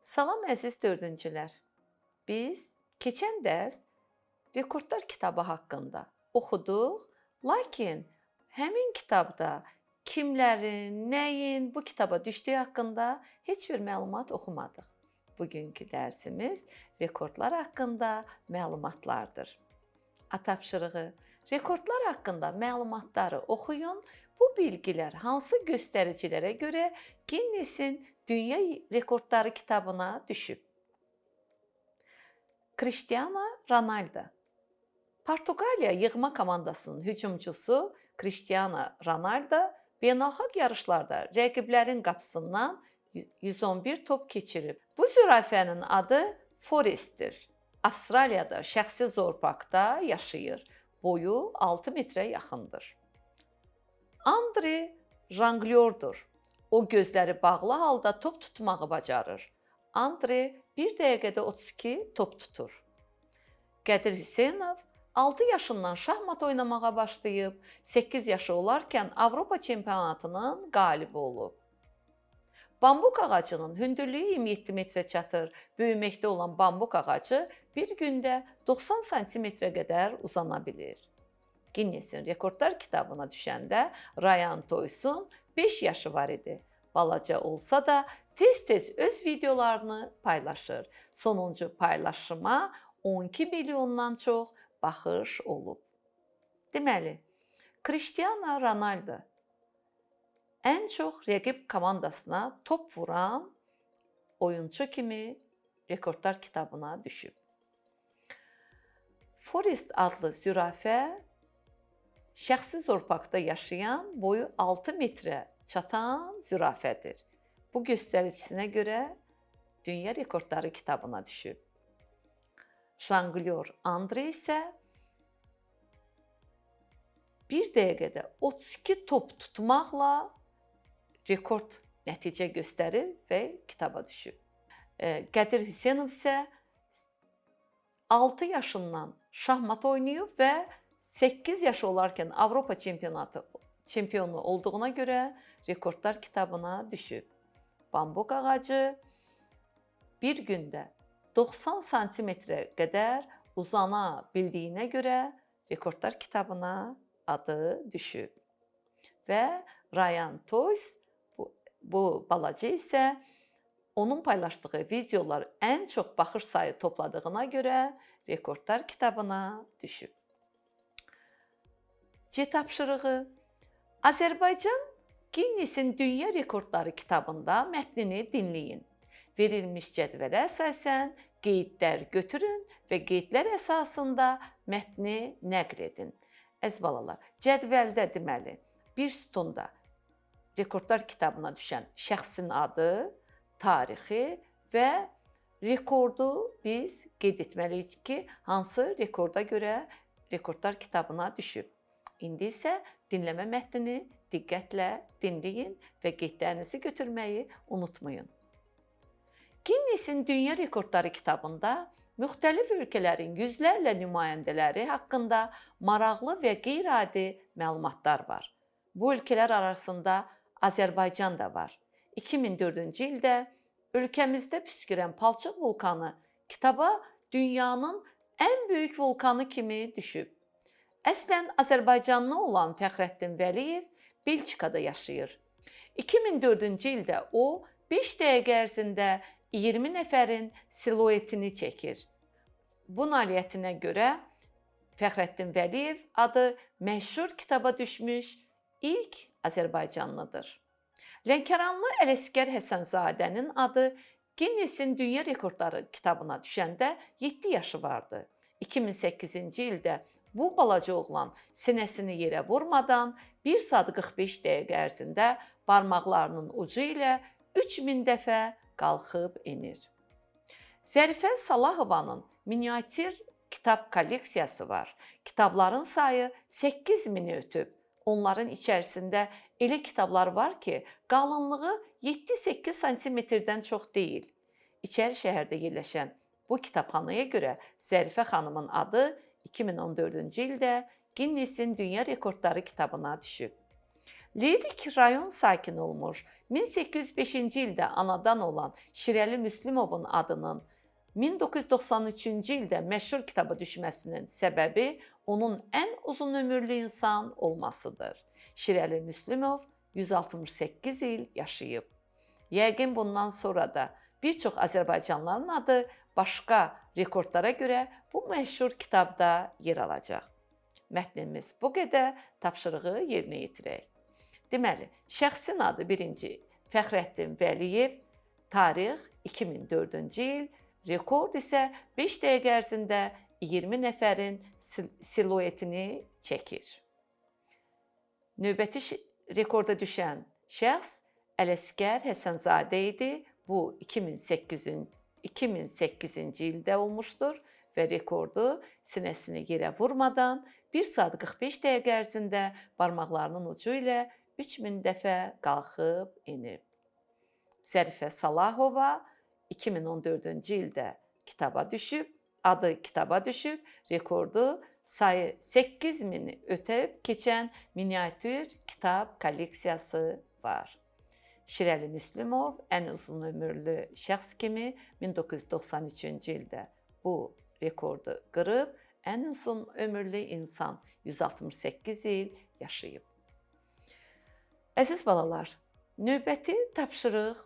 Salam əziz dördüncülər. Biz keçən dərs rekordlar kitabı haqqında oxuduq, lakin həmin kitabda kimlərin, nəyin bu kitaba düşdüyü haqqında heç bir məlumat oxumadıq. Bugünkü dərsimiz rekordlar haqqında məlumatlardır. Tapşırığı: rekordlar haqqında məlumatları oxuyun. Bu bilgilər hansı göstəricilərə görə Ginnesin Dünya Rekordları kitabına düşüb? Cristiano Ronaldo. Portuqaliya yığma komandasının hücumçusu Cristiano Ronaldo beynəlxalq yarışlarda rəqiblərin qapısından 111 top keçirib. Bu zürafənin adı Forrestdir. Avstraliyada şəxsi zorpaqda yaşayır. Boyu 6 metrə yaxındır. Andre janglyordur. O gözləri bağlı halda top tutmağı bacarır. Andre 1 dəqiqədə 32 top tutur. Qədir Hüseynov 6 yaşından şahmat oynamağa başlayıb, 8 yaşı olarkən Avropa çempionatının qalibi olub. Bambuk ağacının hündürlüyü 27 metrə çatır. Böyüməkdə olan bambuk ağacı bir gündə 90 santimetrə qədər uzana bilir. Ginnesin rekordlar kitabına düşəndə Ryan Toyson 5 yaşı var idi. Balaca olsa da tez-tez öz videolarını paylaşır. Sonuncu paylaşıma 12 milyondan çox baxış olub. Deməli, Cristiano Ronaldo ən çox rəqib komandasına top vuran oyunçu kimi rekordlar kitabına düşüb. Forrest adlı zürafə şəxsi zorpaqda yaşayan, boyu 6 metrə çatan zürafədir. Bu göstəricisine görə Dünya Rekordları kitabına düşüb. Janglyor Andre isə 1 dəqiqədə 32 top tutmaqla rekord nəticə göstərir və kitaba düşüb. Qədir Hüseynov isə 6 yaşından şahmat oynayıb və 8 yaşı olarkən Avropa çempionu olduğuna görə rekordlar kitabına düşüb. Bambuk ağacı bir gündə 90 santimetrə qədər uzana bildiyinə görə rekordlar kitabına adı düşüb. Və Ryan Toys, bu balaca isə onun paylaşdığı videolar ən çox baxış sayı topladığına görə rekordlar kitabına düşüb. C tapşırığı: Azərbaycan Ginnesin Dünya Rekordları kitabında mətnini dinləyin. Verilmiş cədvələ əsasən qeydlər götürün və qeydlər əsasında mətni nəql edin. Əziz balalar, cədvəldə deməli bir sütunda rekordlar kitabına düşən şəxsin adı, tarixi və rekordu biz qeyd etməliyik ki, hansı rekorda görə rekordlar kitabına düşüb. İndi isə dinləmə mətnini diqqətlə dinləyin və qeydlərinizi götürməyi unutmayın. Ginnesin Dünya Rekordları kitabında müxtəlif ölkələrin yüzlərlə nümayəndələri haqqında maraqlı və qeyri-adi məlumatlar var. Bu ölkələr arasında Azərbaycan da var. 2004-cü ildə ölkəmizdə püskürən palçıq vulkanı kitaba dünyanın ən böyük vulkanı kimi düşüb. Əslən Azərbaycanlı olan Fəxrəddin Vəliyev Belçikada yaşayır. 2004-cü ildə o 5 dəqiqə ərzində 20 nəfərin siluetini çəkir. Bu nailiyyətinə görə Fəxrəddin Vəliyev adı məşhur kitaba düşmüş ilk Azərbaycanlıdır. Lənkəranlı Ələsgər Həsənzadənin adı Ginnesin Dünya Rekordları kitabına düşəndə 7 yaşı vardı. 2008-ci ildə bu balaca oğlan sinəsini yerə vurmadan 1 saat 45 dəqiqə ərzində barmaqlarının ucu ilə 3000 dəfə qalxıb enir. Zərifə Salahovanın miniatür kitab kolleksiyası var. Kitabların sayı 8000-i ötüb. Onların içərisində elə kitablar var ki, qalınlığı 7-8 santimetrdən çox deyil. İçəri şəhərdə yerləşən bu kitabxanaya görə Zərifə xanımın adı 2014-cü ildə Ginnesin Dünya Rekordları kitabına düşüb. Lirik rayon sakini olmuş, 1805-ci ildə anadan olan Şirəli Müslümovun adının 1993-cü ildə məşhur kitaba düşməsinin səbəbi onun ən uzun ömürlü insan olmasıdır. Şirəli Müslümov 168 il yaşayıb. Yəqin bundan sonra da bir çox Azərbaycanlıların adı başqa rekordlara görə bu məşhur kitabda yer alacaq. Mətnimiz bu qədər, tapşırığı yerinə yetirək. Deməli, şəxsin adı 1-ci Fəxrəddin Vəliyev, tarix 2004-cü il, rekord isə 5 dəqiqə ərzində 20 nəfərin siluetini çəkir. Növbəti rekorda düşən şəxs Ələsgər Həsənzadə idi. Bu 2008-ci ildə olmuşdur və rekordu sinəsini yerə vurmadan 1 saat 45 dəqiqə ərzində barmaqlarının ucu ilə 3000 dəfə qalxıb enib. Zərifə Salahova 2014-cü ildə adı kitaba düşüb, rekordu sayı 8000-i ötəb keçən miniatür kitab kolleksiyası var. Şirəli Müslümov ən uzun ömürlü şəxs kimi 1993-cü ildə bu rekordu qırıb, ən uzun ömürlü insan 168 il yaşayıb. Əziz balalar, növbəti tapşırıq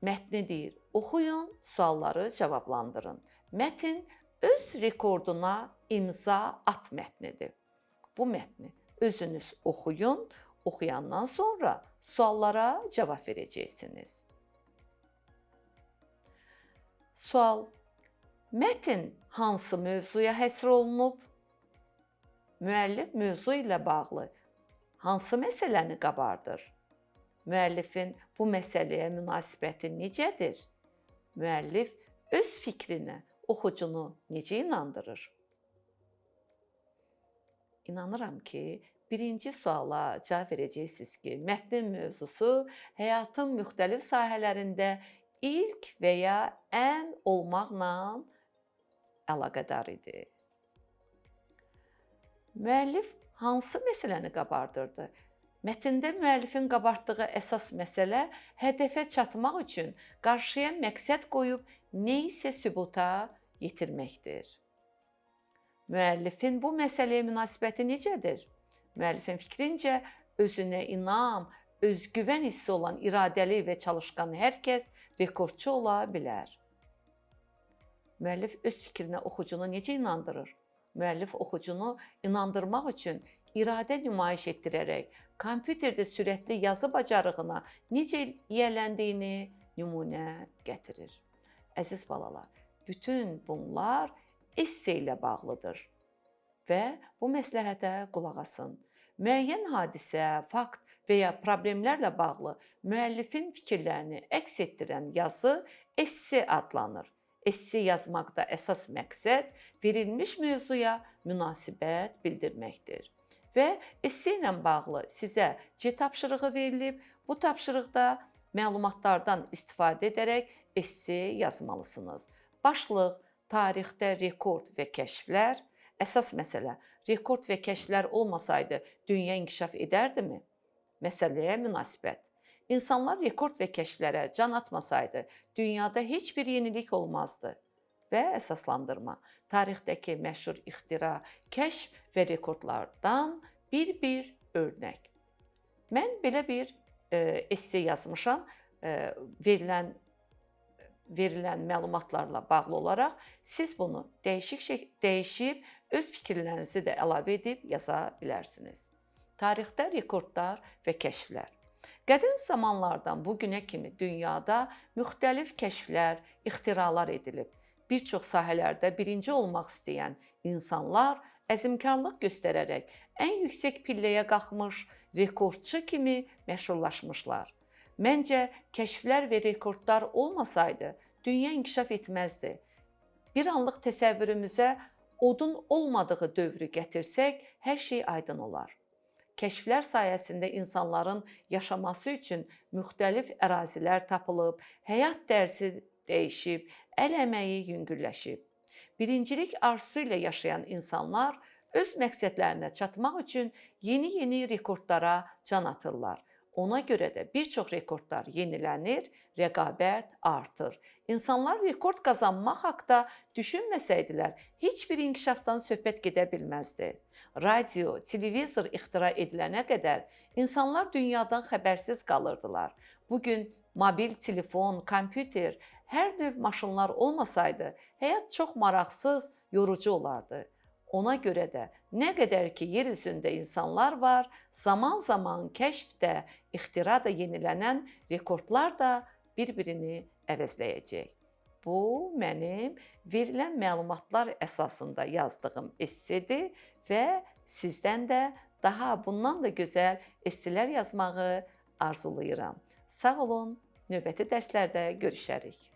mətni deyir. Oxuyun, sualları cavablandırın. Mətn öz rekorduna imza at mətnidir. Bu mətni özünüz oxuyun, oxuyandan sonra suallara cavab verəcəksiniz. Sual: mətn hansı mövzuya həsr olunub? Müəllif mövzu ilə bağlı hansı məsələni qabardır? Müəllifin bu məsələyə münasibəti necədir? Müəllif öz fikrinə oxucunu necə inandırır? İnanıram ki, birinci suala cavab verəcəksiniz ki, mətnin mövzusu həyatın müxtəlif sahələrində ilk və ya ən olmaqla əlaqədar idi. Müəllif hansı məsələni qabardırdı? Mətndə müəllifin qabartdığı əsas məsələ hədəfə çatmaq üçün qarşıya məqsəd qoyub nə isə sübuta yetirməkdir. Müəllifin bu məsələyə münasibəti necədir? Müəllifin fikrincə özünə inam, özgüvən hissi olan iradəli və çalışqan hər kəs rekordçu ola bilər. Müəllif öz fikrinə oxucunu necə inandırır? Müəllif oxucunu inandırmaq üçün iradə nümayiş etdirərək kompüterdə sürətli yazı bacarığına necə yiyələndiyini nümunə gətirir. Əziz balalar, bütün bunlar esse ilə bağlıdır və bu məsləhətə qulaq asın. Müəyyən hadisə, fakt və ya problemlərlə bağlı müəllifin fikirlərini əks etdirən yazı esse adlanır. Esse yazmaqda əsas məqsəd verilmiş mövzuya münasibət bildirməkdir. Və esse ilə bağlı sizə C tapşırığı verilib. Bu tapşırıqda məlumatlardan istifadə edərək esse yazmalısınız. Başlıq: tarixdə rekord və kəşflər. Əsas məsələ: rekord və kəşflər olmasaydı dünya inkişaf edərdimi? Məsələyə münasibət: İnsanlar rekord və kəşflərə can atmasaydı dünyada heç bir yenilik olmazdı. Və əsaslandırma: tarixdəki məşhur ixtira, kəşf və rekordlardan bir örnək. Mən belə bir esse yazmışam, verilən məlumatlarla bağlı olaraq siz bunu dəyişib öz fikirlərinizi də əlavə edib yaza bilərsiniz. Tarixdə rekordlar və kəşflər. Qədim zamanlardan bu günə kimi dünyada müxtəlif kəşflər, ixtiralar edilib. Bir çox sahələrdə birinci olmaq istəyən insanlar əzmkarlıq göstərərək ən yüksək pilləyə qalxmış, rekordçu kimi məşhurlaşmışlar. Məncə, kəşflər və rekordlar olmasaydı, dünya inkişaf etməzdi. Bir anlıq təsəvvürümüzə odun olmadığı dövrü gətirsək, hər şey aydın olar. Kəşflər sayəsində insanların yaşaması üçün müxtəlif ərazilər tapılıb, həyat tərzi dəyişib, əl əməyi yüngülləşib. Birincilik arzusu ilə yaşayan insanlar öz məqsədlərinə çatmaq üçün yeni rekordlara can atırlar. Ona görə də bir çox rekordlar yenilənir, rəqabət artır. İnsanlar rekord qazanmaq haqqında düşünməsəydilər, heç bir inkişafdan söhbət gedə bilməzdi. Radio, televizor ixtira edilənə qədər insanlar dünyadan xəbərsiz qalırdılar. Bugün mobil telefon, kompüter, hər növ maşınlar olmasaydı, həyat çox maraqsız, yorucu olardı. Ona görə də nə qədər ki yer üzündə insanlar var, zaman-zaman kəşfdə, ixtira da yenilənən rekordlar da bir-birini əvəzləyəcək. Bu mənim verilən məlumatlar əsasında yazdığım essedir və sizdən də daha bundan da gözəl esselər yazmağı arzulayıram. Sağ olun, növbəti dərslərdə görüşərik.